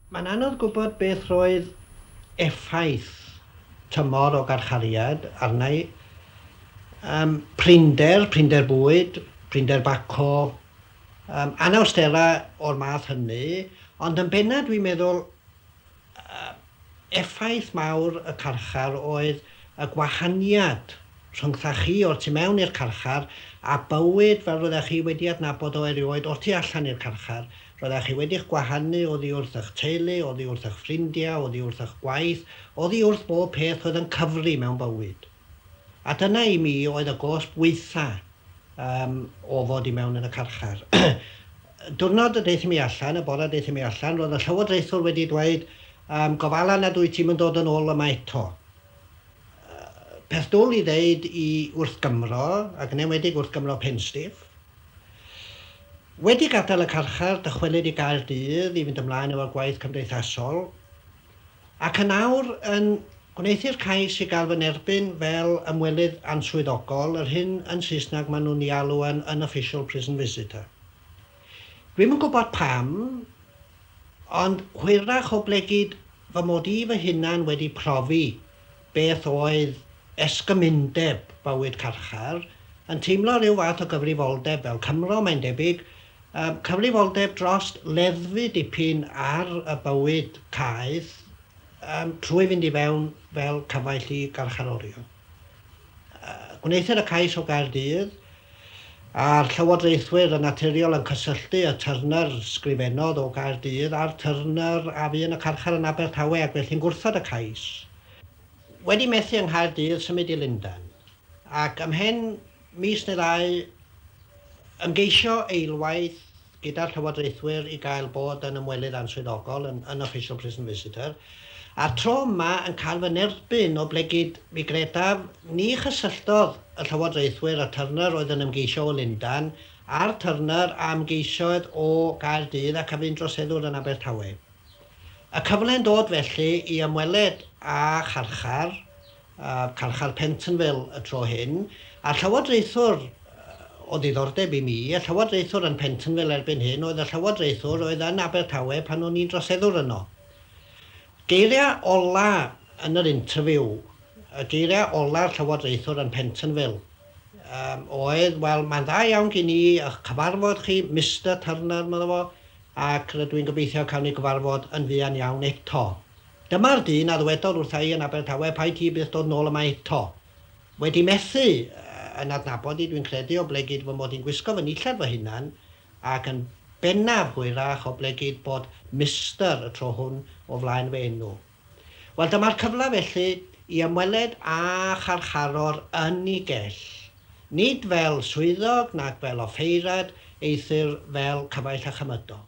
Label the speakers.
Speaker 1: Mae'n anodd gwybod beth roedd effaith tymor o garchariad arna i. Prinder bwyd, prinder baco, anawstera o'r math hynny, ond yn bennaf dwi'n meddwl effaith mawr y carchar oedd y gwahaniad rhwngtha chi o'r tu mewn i'r carchar a bywyd fel roeddech chi wedi adnabod o erioed o'r tu allan i'r carchar. Roeddech chi wedi'ch gwahanu oddi wrth eich teulu, oddi wrth eich ffrindiau, oddi wrth eich gwaith, oddi wrth bob peth oedd yn cyfri mewn bywyd. A dyna i mi oedd y gosb weitha o fod i mewn yn y carchar. Diwrnod y deithio mi allan, y bore deithio mi allan, roedd y llywodraethwr wedi dweud gofala nad wyt ti'n mynd dod yn ôl yma eto. Peth dwl i ddeud i wrth Gymro, ac yn enwedig wrth Gymro Penstiff. Wedi gadael y carchar, dychwelyd i Gaerdydd i fynd ymlaen efo'r gwaith cymdeithasol, ac yn awr yn gwneithio'r cais i gael fy nerbyn fel ymwelydd answyddogol, yr hyn yn Saesneg maen nhw'n ei alw yn unofficial prison visitor. Dwi'm yn gwybod pam, ond hwyrach o blegyd fy mod i fy hunan wedi profi beth oedd esgymundeb bywyd carchar, yn teimlo rhyw fath o gyfrifoldeb fel Cymro, mae'n debyg, cyfrifoldeb dros leddfu dipyn ar y bywyd caeth trwy fynd i fewn fel Cyfaill y Garcharorio. Gwneithiodd y cais o Gaerdydd, a'r llywodraethwyr yn naturiol yn cysylltu y Turner sgrifennodd o Gaerdydd a'r Turner a fu yn y carchar yn Abertawe, ac felly'n gwrthod y cais. Wedi methu yng Nghaerdydd symud i Lundain, ac ymhen mis neu ddau ymgeisio eilwaith gyda'r llywodraethwyr i gael bod yn ymwelydd answyddogol, yn unofficial prison visitor, a tro yma yn cael fy nerbyn o blegyd mi gredaf ni chysylltodd y llywodraethwyr a Turner oedd yn ymgeisio o Lundain a'r Turner a ymgeisiodd o Gaerdydd ac a cydwybodol yn Abertawe. Y cyfle'n dod felly i ymweled a carchar, carchar Pentonville y tro hyn, a'r llywodraethwr o ddiddordeb i mi, y llywodraethwr yn Pentonville erbyn hyn oedd y llywodraethwr oedd yn Abertawe pan o'n i'n droseddwr yno. Geiriau ola yn yr interview, y geiriau ola'r llywodraethwr yn Pentonville, oedd, wel, mae'n dda iawn gen i eich cyfarfod chi, Mr Turner, medda fo, ac dwi'n gobeithio cael ni gyfarfod yn fuan iawn eto. Dyma'r dyn a ddwedodd wrtha i yn Abertawe, pai ti byth dod nôl yma eto. Wedi methu yn adnabod i, dwi'n credu, o blegyd fy mod i'n gwisgo fy nillad fy hunan, ac yn bennaf hwyrach o blegyd bod Mr y tro hwn o flaen fy enw. Wel, dyma'r cyfle felly i ymweled a charcharor yn ei gell. Nid fel swyddog nac fel offeirad, eithir fel Cyfaill a Chymydog.